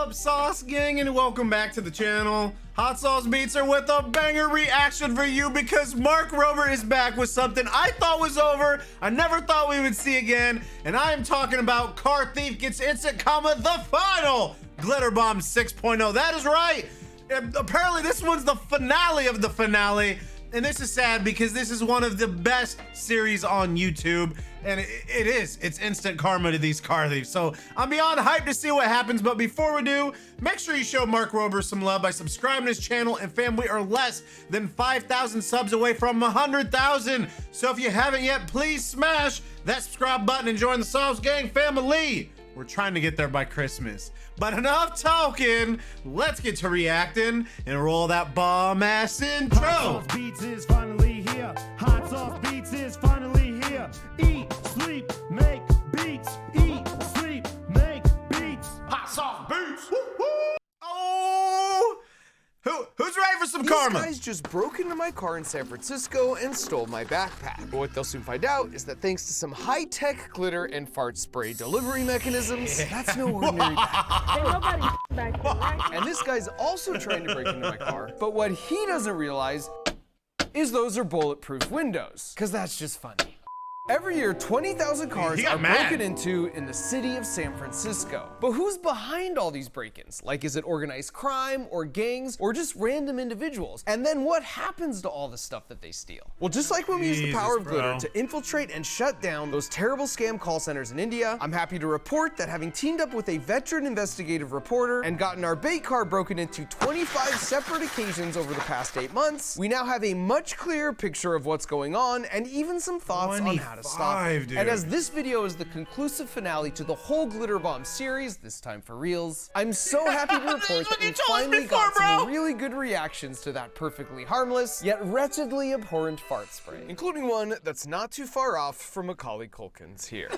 up, Sauce Gang, and welcome back to the channel. Hot Sauce Beats are with a banger reaction for you because Mark Rober is back with something I thought was over, I never thought we would see again, and I am talking about Car Thief Gets Instant Comma, the final Glitterbomb 6.0. That is right. Apparently this one's the finale of the finale. And this is sad because this is one of the best series on YouTube. And it's instant karma to these car thieves. So I'm beyond hyped to see what happens. But before we do, make sure you show Mark Rober some love by subscribing to his channel. And fam, we are less than 5,000 subs away from 100,000. So if you haven't yet, please smash that subscribe button and join the Sauce Gang family. We're trying to get there by Christmas. But enough talking, let's get to reacting and roll that bomb ass intro. Hot Sauce Beats is finally here. Hot Sauce Beats is finally here. Eat, sleep, make beats. Eat, sleep, make beats. Hot Sauce Beats. Woo, woo. Oh, who's ready for some karma? These guys just broke into my car in San Francisco and stole my backpack. But what they'll soon find out is that thanks to some high-tech glitter and fart spray delivery mechanisms, that's no ordinary backpack. Ain't nobody back there, right? And this guy's also trying to break into my car, but what he doesn't realize is those are bulletproof windows, because that's just funny. Every year, 20,000 cars are broken into in the city of San Francisco. But who's behind all these break-ins? Like, is it organized crime or gangs or just random individuals? And then what happens to all the stuff that they steal? Well, just like when we use the power of glitter to infiltrate and shut down those terrible scam call centers in India, I'm happy to report that having teamed up with a veteran investigative reporter and gotten our bait car broken into 25 separate occasions over the past 8 months, we now have a much clearer picture of what's going on and even some thoughts on how to stop it. Dude. And as this video is the conclusive finale to the whole Glitterbomb series, this time for reals, I'm so happy to report that we finally got some really good reactions to that perfectly harmless, yet wretchedly abhorrent fart spray, including one that's not too far off from Macaulay Culkin's here.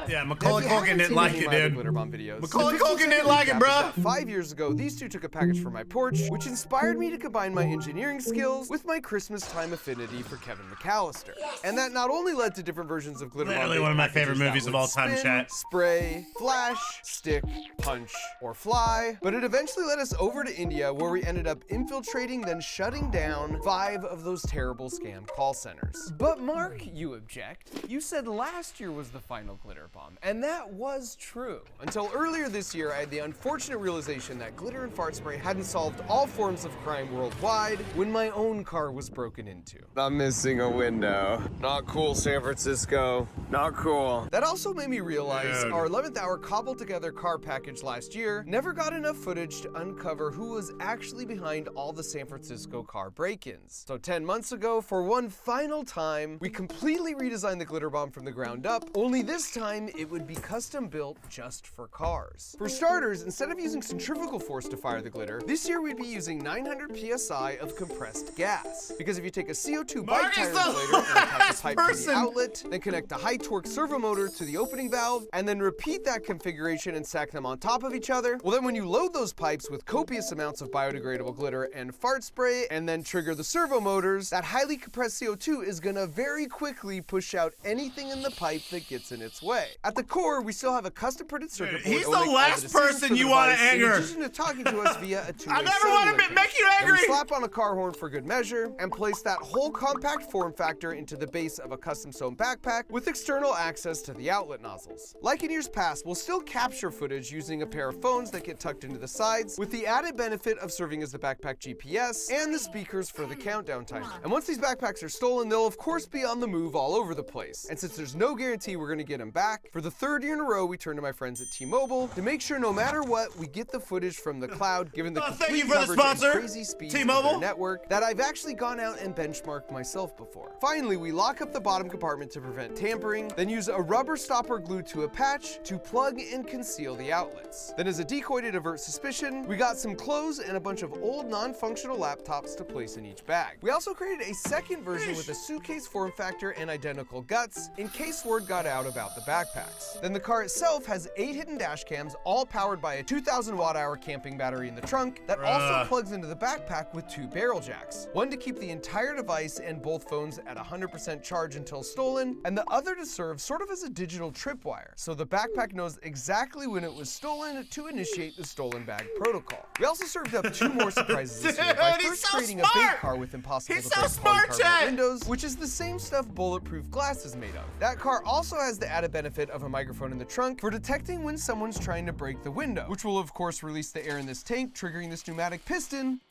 Yeah, Macaulay Culkin didn't like it, dude. Glitterbomb videos. Macaulay Culkin didn't like it, bruh. 5 years ago, these two took a package from my porch, which inspired me to combine my engineering skills with my Christmas time affinity for Kevin McAllister. And that not only led to different versions of Glitterbomb. Literally one of my favorite movies of all time, chat. Spray, flash, stick, punch, or fly, but it eventually led us over to India, where we ended up infiltrating, then shutting down 5 of those terrible scam call centers. But Mark, you object. You said last year was the final Glitterbomb, and that was true. Until earlier this year, I had the unfortunate realization that glitter and fart spray hadn't solved all forms of crime worldwide when my own car was broken into. I'm missing a window. Not cool, San Francisco. Not cool. That also made me realize our 11th hour cobbled together car package last year never got enough footage to uncover who was actually behind all the San Francisco car break-ins. So 10 months ago, for one final time, we completely redesigned the Glitterbomb from the ground up, only this time it would be custom built just for cars. For starters, instead of using centrifugal force to fire the glitter, this year we'd be using 900 psi of compressed gas. Because if you take a CO2 bike tire inflator and attach a pipe to the outlet, then connect a high torque servo motor to the opening valve, and then repeat that configuration and stack them on top of each other, well then when you load those pipes with copious amounts of biodegradable glitter and fart spray, and then trigger the servo motors, that highly compressed CO2 is gonna very quickly push out anything in the pipe that gets in its way. At the core, we still have a custom printed circuit board. He's the last person you want to anger. In addition to talking to us via a two-way I never want to make you angry. And we slap on a car horn for good measure and place that whole compact form factor into the base of a custom sewn backpack with external access to the outlet nozzles. Like in years past, we'll still capture footage using a pair of phones that get tucked into the sides, with the added benefit of serving as the backpack GPS and the speakers for the countdown timer. And once these backpacks are stolen, they'll of course be on the move all over the place. And since there's no guarantee we're going to get them back, for the 3rd year in a row, we turn to my friends at T-Mobile to make sure no matter what, we get the footage from the cloud, given the complete coverage and crazy speeds of their network that I've actually gone out and benchmarked myself before. Finally, we lock up the bottom compartment to prevent tampering, then use a rubber stopper glued to a patch to plug and conceal the outlets. Then as a decoy to divert suspicion, we got some clothes and a bunch of old non-functional laptops to place in each bag. We also created a second version with a suitcase form factor and identical guts, in case word got got out about the backpacks. Then the car itself has 8 hidden dash cams, all powered by a 2,000 watt-hour camping battery in the trunk that also plugs into the backpack with 2 barrel jacks. One to keep the entire device and both phones at 100% charge until stolen, and the other to serve sort of as a digital tripwire, so the backpack knows exactly when it was stolen to initiate the stolen bag protocol. We also served up 2 more surprises this year by first creating a bait car with impossible to break polycarbonate windows, which is the same stuff bulletproof glass is made of. That car also has the added benefit of a microphone in the trunk for detecting when someone's trying to break the window, which will of course release the air in this tank, triggering this pneumatic piston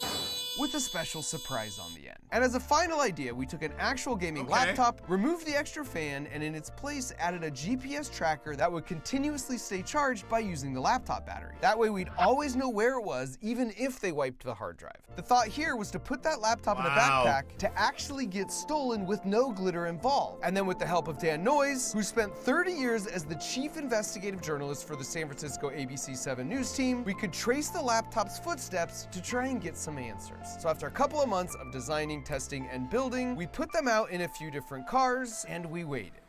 with a special surprise on the end. And as a final idea, we took an actual gaming laptop, removed the extra fan, and in its place added a GPS tracker that would continuously stay charged by using the laptop battery. That way we'd always know where it was, even if they wiped the hard drive. The thought here was to put that laptop in a backpack to actually get stolen with no glitter involved. And then with the help of Dan Noyes, who spent 30 years as the chief investigative journalist for the San Francisco ABC 7 news team, we could trace the laptop's footsteps to try and get some answers. So after a couple of months of designing, testing, and building, we put them out in a few different cars, and we waited.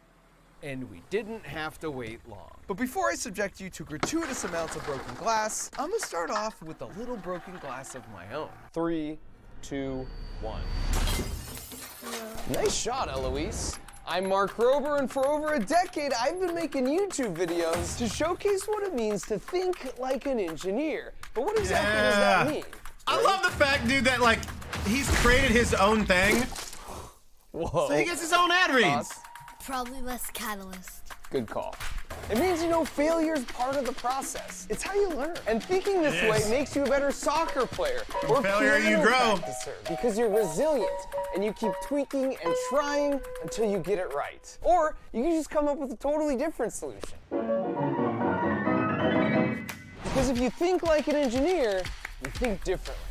And we didn't have to wait long. But before I subject you to gratuitous amounts of broken glass, I'm gonna start off with a little broken glass of my own. 3, 2, 1. Nice shot, Eloise. I'm Mark Rober, and for over a decade, I've been making YouTube videos to showcase what it means to think like an engineer. But what exactly does that mean? I love the fact, dude, that like he's created his own thing. Whoa. So he gets his own ad reads. Probably less catalyst. Good call. It means you know failure's part of the process. It's how you learn. And thinking this way makes you a better soccer player or failure you grow. practicer, because you're resilient and you keep tweaking and trying until you get it right. Or you can just come up with a totally different solution. Because if you think like an engineer, you think differently.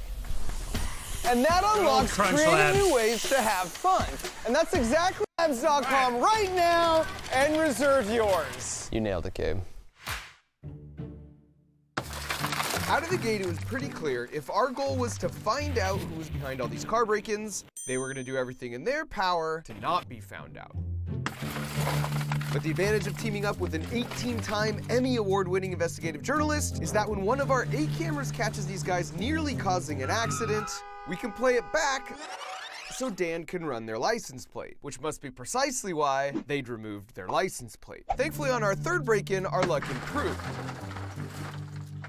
And that unlocks creative new ways to have fun. And that's exactly labs.com right now, and reserve yours. You nailed it, Gabe. Out of the gate, it was pretty clear if our goal was to find out who was behind all these car break-ins, they were gonna do everything in their power to not be found out. But the advantage of teaming up with an 18-time Emmy Award-winning investigative journalist is that when one of our 8 cameras catches these guys nearly causing an accident, we can play it back so Dan can run their license plate, which must be precisely why they'd removed their license plate. Thankfully, on our 3rd break-in, our luck improved.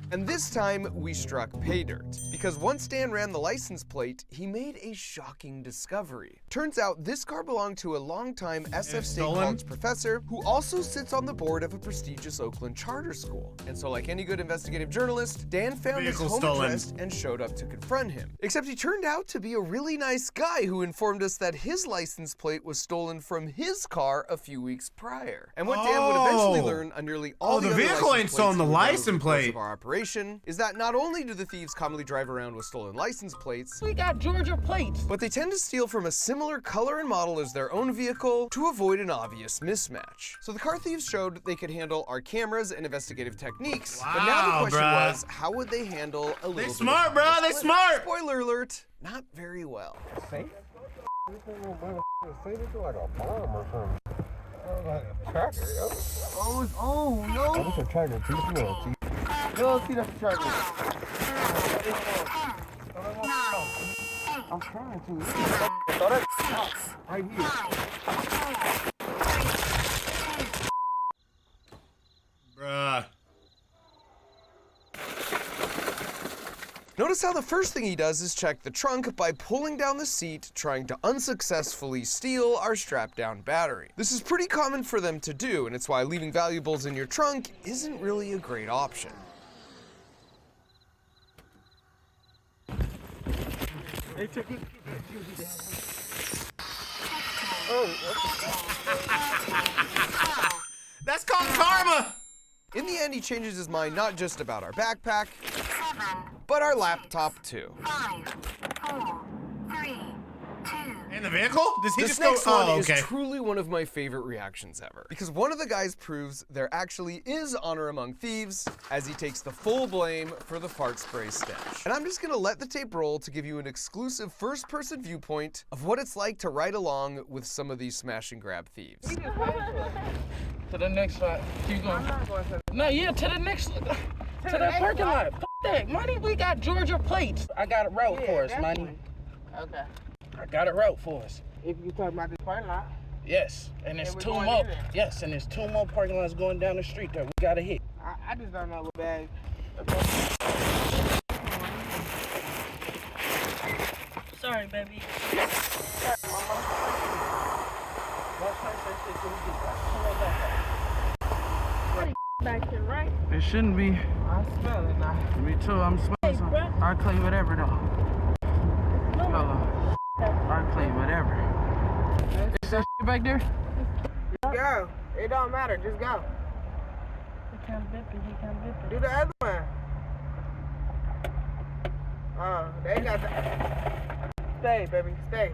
And this time, we struck pay dirt. Because once Dan ran the license plate, he made a shocking discovery. Turns out, this car belonged to a longtime SF State College professor who also sits on the board of a prestigious Oakland charter school. And so like any good investigative journalist, Dan found his home address and showed up to confront him. Except he turned out to be a really nice guy who informed us that his license plate was stolen from his car a few weeks prior. And what Dan would eventually learn on nearly all the vehicle ain't stolen, the license plate. Of our operation is that not only do the thieves commonly drive around with stolen license plates, We got Georgia plates. but they tend to steal from a similar color and model as their own vehicle to avoid an obvious mismatch. So the car thieves showed they could handle our cameras and investigative techniques, but now the question was, how would they handle a little bit smart, of bro, they smart. Spoiler alert, not very well. Bruh. Notice how the first thing he does is check the trunk by pulling down the seat, trying to unsuccessfully steal our strapped-down battery. This is pretty common for them to do, and it's why leaving valuables in your trunk isn't really a great option. That's called karma. In the end, he changes his mind not just about our backpack, but our laptop too. 5, 4, 3, 2. In the vehicle? Does he This just go? next one Oh, is okay. truly one of my favorite reactions ever. Because one of the guys proves there actually is honor among thieves as he takes the full blame for the fart spray stench. And I'm just gonna let the tape roll to give you an exclusive first-person viewpoint of what it's like to ride along with some of these smash and grab thieves. To the next spot. Keep going. I'm not going to. No, yeah, to the next, to the parking lot. F that, money. We got Georgia plates. I got a route for us, money. Okay. I got a route for us. If you talk about this parking lot. Yes, and there's we're two going more. in there. Yes, and there's 2 more parking lots going down the street that we gotta hit. I just don't know what bag. Sorry, baby. Back here, right? It shouldn't be. I smell it now. Me too. I'm smelling something. bruh. I'll claim whatever though. Hello. I'll claim whatever. Is that shit back there? Go. It don't matter. Just go. He can't bip it. He can't bip it. Do the other one. Oh, they got the. Stay, baby. Stay.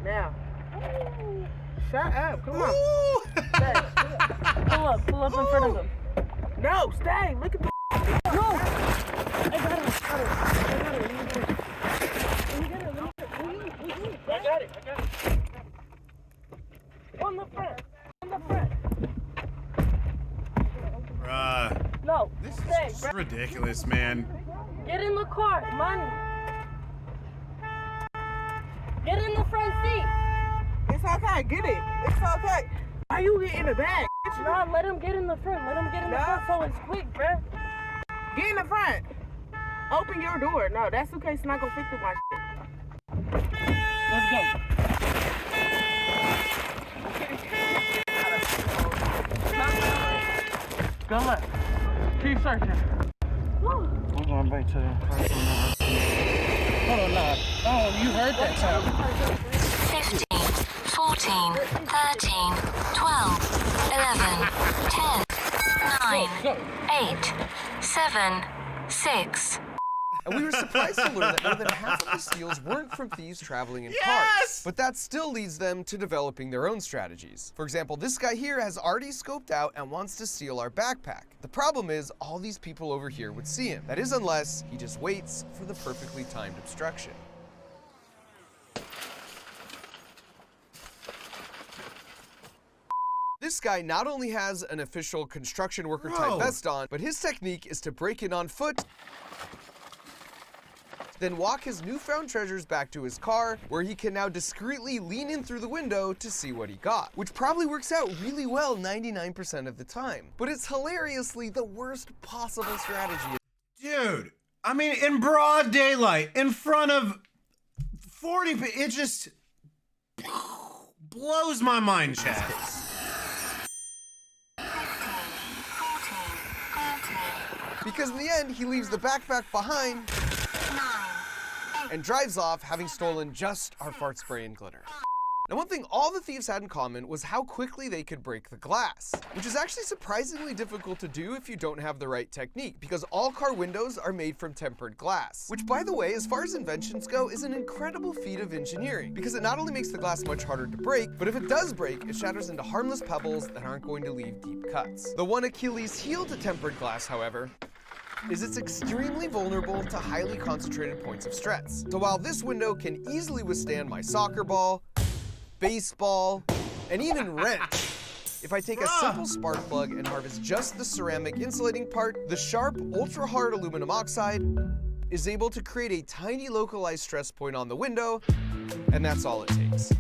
Now. Shut up. Come on. Stay. Pull up in front of him. No, stay. Look at the. No! I got it. I got it. On the front. Bruh. No, This stay, is bro. ridiculous, man. Get in the car, money. Get in the front seat. It's okay. Get it. It's okay. Why you get in the bag? No, let him get in the front. Let him get in the No. front so it's quick, bruh. Get in the front. Open your door. No, that suitcase not gonna fit through my shit. Let's go. Go left. Keep searching. We're going back to the first one. Hold on, nah. Oh, you heard that sound. 15, 14, 13, 12, 11, 10, 9, Go. 8, 7, 6, And we were surprised to learn that more than half of the steals weren't from thieves traveling in Yes! cars. But that still leads them to developing their own strategies. For example, this guy here has already scoped out and wants to steal our backpack. The problem is all these people over here would see him. That is unless he just waits for the perfectly timed obstruction. This guy not only has an official construction worker type Bro. vest on, but his technique is to break in on foot, then walk his newfound treasures back to his car, where he can now discreetly lean in through the window to see what he got, which probably works out really well 99% of the time. But it's hilariously the worst possible strategy. Dude, I mean, in broad daylight, in front of 40 it just blows my mind, chat. 15, 14, 13, Because in the end, he leaves the backpack behind 9, and drives off, having stolen just our fart spray and glitter. Now, one thing all the thieves had in common was how quickly they could break the glass, which is actually surprisingly difficult to do if you don't have the right technique, because all car windows are made from tempered glass, which, by the way, as far as inventions go, is an incredible feat of engineering, because it not only makes the glass much harder to break, but if it does break, it shatters into harmless pebbles that aren't going to leave deep cuts. The one Achilles heel to tempered glass, however, is it's extremely vulnerable to highly concentrated points of stress. So while this window can easily withstand my soccer ball, baseball, and even wrench, if I take a simple spark plug and harvest just the ceramic insulating part, the sharp, ultra-hard aluminum oxide is able to create a tiny localized stress point on the window, and that's all it takes.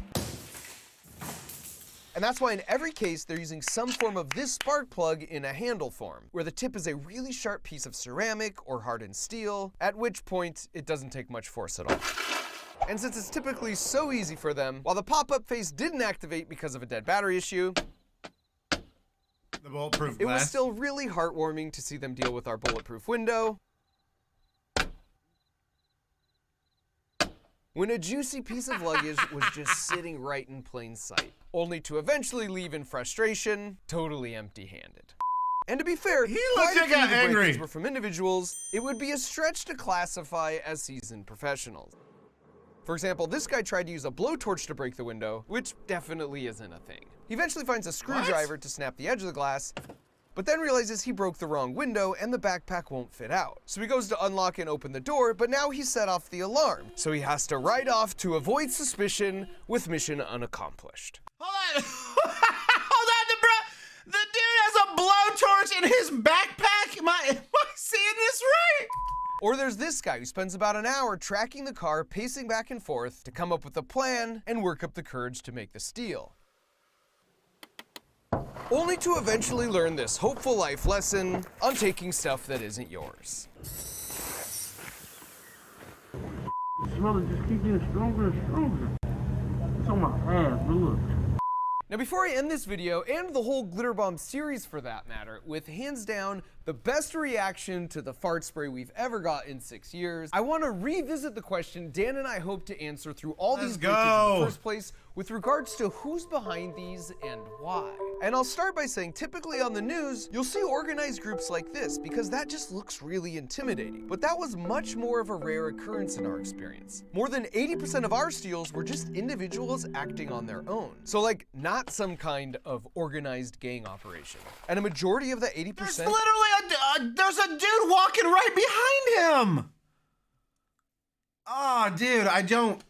And that's why in every case, they're using some form of this spark plug in a handle form, where the tip is a really sharp piece of ceramic or hardened steel, at which point it doesn't take much force at all. And since it's typically so easy for them, while the pop-up face didn't activate because of a dead battery issue, The bulletproof it was glass. still really heartwarming to see them deal with our bulletproof window, when a juicy piece of luggage was just sitting right in plain sight, only to eventually leave in frustration, totally empty-handed. And to be fair, He quite looked a like few got of the break-ins angry. were from individuals it would be a stretch to classify as seasoned professionals. For example, this guy tried to use a blowtorch to break the window, which definitely isn't a thing. He eventually finds a screwdriver to snap the edge of the glass, but then realizes he broke the wrong window and the backpack won't fit out. So he goes to unlock and open the door, but now he set off the alarm. So he has to ride off to avoid suspicion with mission unaccomplished. Hold on. Hold on, the dude has a blowtorch in his backpack? Am I seeing this right? Or there's this guy who spends about an hour tracking the car, pacing back and forth to come up with a plan and work up the courage to make the steal. Only to eventually learn this hopeful life lesson on taking stuff that isn't yours. The smell just keeps getting stronger and stronger. It's on my ass, but look. Now before I end this video, and the whole Glitterbomb series for that matter, with hands down the best reaction to the fart spray we've ever got in 6 years, I want to revisit the question Dan and I hope to answer through all these break-ins in the first place with regards to who's behind these and why. And I'll start by saying typically on the news, you'll see organized groups like this because that just looks really intimidating. But that was much more of a rare occurrence in our experience. More than 80% of our steals were just individuals acting on their own. So like not some kind of organized gang operation. And a majority of the 80%— There's literally there's a dude walking right behind him. Oh, dude, I don't.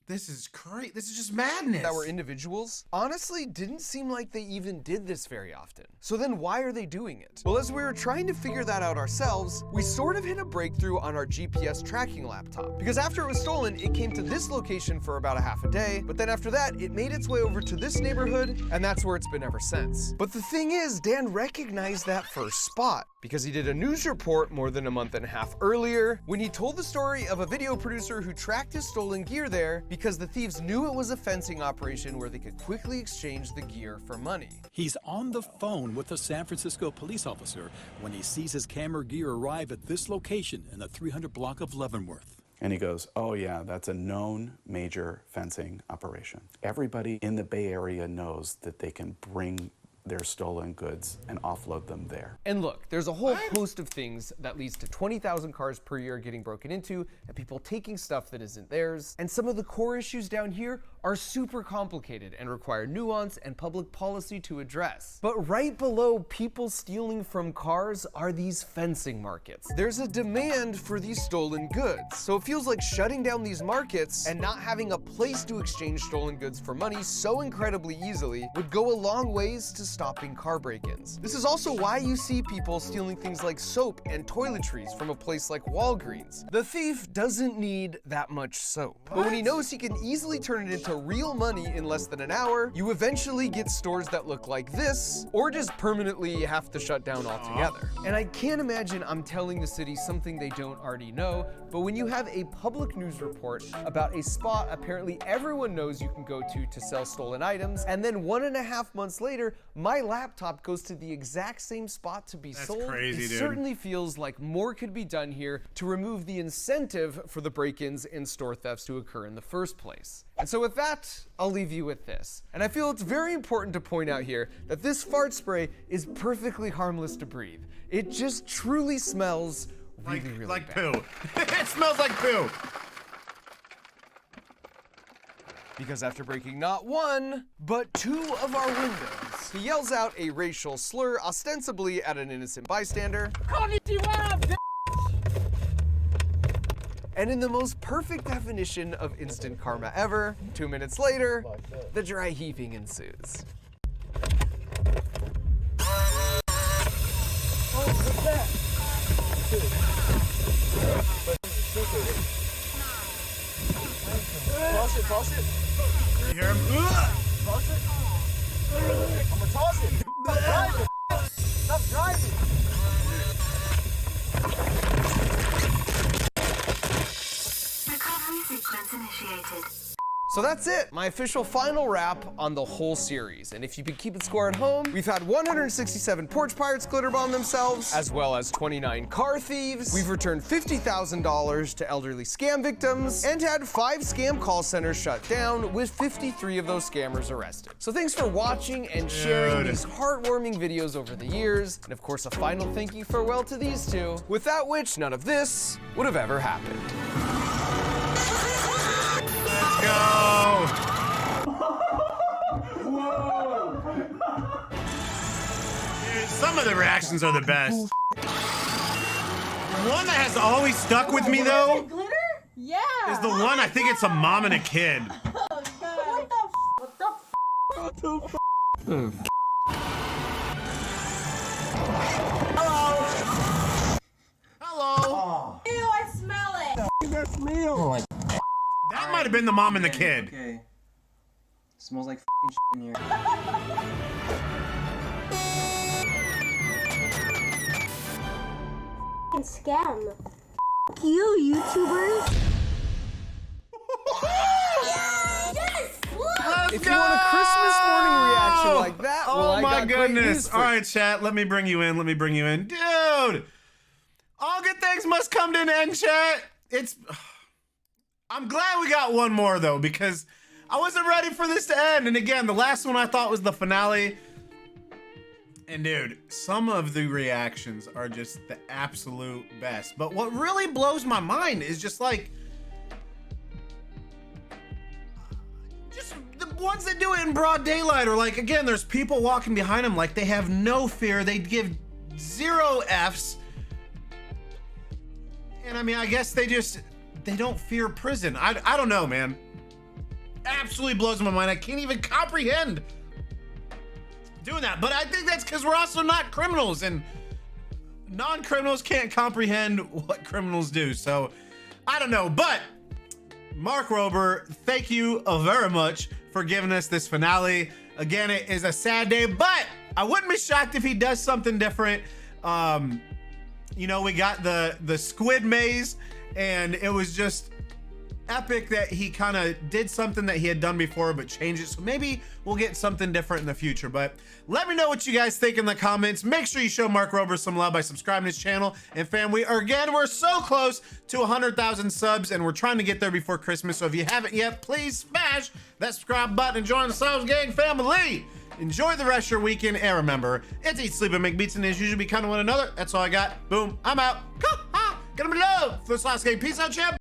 This is great. This is just madness. That were individuals, honestly didn't seem like they even did this very often. So then why are they doing it? Well, as we were trying to figure that out ourselves, we sort of hit a breakthrough on our GPS tracking laptop. Because after it was stolen, it came to this location for about a half a day, but then after that, it made its way over to this neighborhood, and that's where it's been ever since. But the thing is, Dan recognized that first spot because he did a news report more than a month and a half earlier when he told the story of a video producer who tracked his stolen gear there because the thieves knew it was a fencing operation where they could quickly exchange the gear for money. He's on the phone with a San Francisco police officer when he sees his camera gear arrive at this location in the 300 block of Leavenworth. And he goes, oh yeah, that's a known major fencing operation. Everybody in the Bay Area knows that they can bring their stolen goods and offload them there. And look, there's a whole host of things that leads to 20,000 cars per year getting broken into and people taking stuff that isn't theirs. And some of the core issues down here are super complicated and require nuance and public policy to address. But right below people stealing from cars are these fencing markets. There's a demand for these stolen goods. So it feels like shutting down these markets and not having a place to exchange stolen goods for money so incredibly easily would go a long ways to stopping car break-ins. This is also why you see people stealing things like soap and toiletries from a place like Walgreens. The thief doesn't need that much soap. But when he knows he can easily turn it into real money in less than an hour, you eventually get stores that look like this, or just permanently have to shut down altogether. And I can't imagine I'm telling the city something they don't already know, but when you have a public news report about a spot apparently everyone knows you can go to sell stolen items, and then 1.5 months later, my laptop goes to the exact same spot to be sold. Crazy, it dude. certainly feels like more could be done here to remove the incentive for the break-ins and store thefts to occur in the first place. And so with that, I'll leave you with this. And I feel it's very important to point out here that this fart spray is perfectly harmless to breathe. It just truly smells really like bad. poo. It smells like poo. Because after breaking not one, but 2 of our windows, he yells out a racial slur ostensibly at an innocent bystander. And in the most perfect definition of instant karma ever, 2 minutes later, the dry heaving ensues. Toss it. You hear him? Toss it. I'm gonna toss it. Stop driving. Stop driving. Recovery sequence initiated. So that's it, my official final wrap on the whole series. And if you've been keeping score at home, we've had 167 porch pirates glitterbomb themselves, as well as 29 car thieves. We've returned $50,000 to elderly scam victims, and had 5 scam call centers shut down, with 53 of those scammers arrested. So thanks for watching and sharing these heartwarming videos over the years. And of course, a final thank you farewell to these 2, without which none of this would have ever happened. go. Dude, some of the reactions are the best. The one that has always stuck with me though Glitter? Yeah. is the one, I think it's a mom and a kid. Oh, God. What the Hello. Ew, I smell it. That might have been the mom and the kid. Okay. Smells like shit in here. Scam. F you, YouTubers. Yes! Let's If go! you want a Christmas morning reaction like that, well, oh I my got great news goodness. for All you. right, chat, let me bring you in. Let me bring you in. Dude, all good things must come to an end, chat. I'm glad we got one more though, because I wasn't ready for this to end. And again, the last one I thought was the finale. And dude, some of the reactions are just the absolute best. But what really blows my mind is just like, just the ones that do it in broad daylight, or like, again, there's people walking behind them like they have no fear. They give 0 Fs. And I mean, I guess they don't fear prison. I don't know, man. Absolutely blows my mind. I can't even comprehend doing that. But I think that's because we're also not criminals, and non-criminals can't comprehend what criminals do. So I don't know. But Mark Rober, thank you very much for giving us this finale. Again, it is a sad day, but I wouldn't be shocked if he does something different. You know, we got the squid maze, and it was just epic that he kind of did something that he had done before but changed it. So maybe we'll get something different in the future. But let me know what you guys think in the comments. Make sure you show Mark Rober some love by subscribing to his channel. And fam, we're so close to 100,000 subs, and we're trying to get there before Christmas. So if you haven't yet, please smash that subscribe button and join the Subs Gang family. Enjoy the rest of your weekend, and remember, it's eat, sleep, and make beats, and as usual, be kind to one another. That's all I got. Boom, I'm out. Get them in love for this last game. Peace out, champ.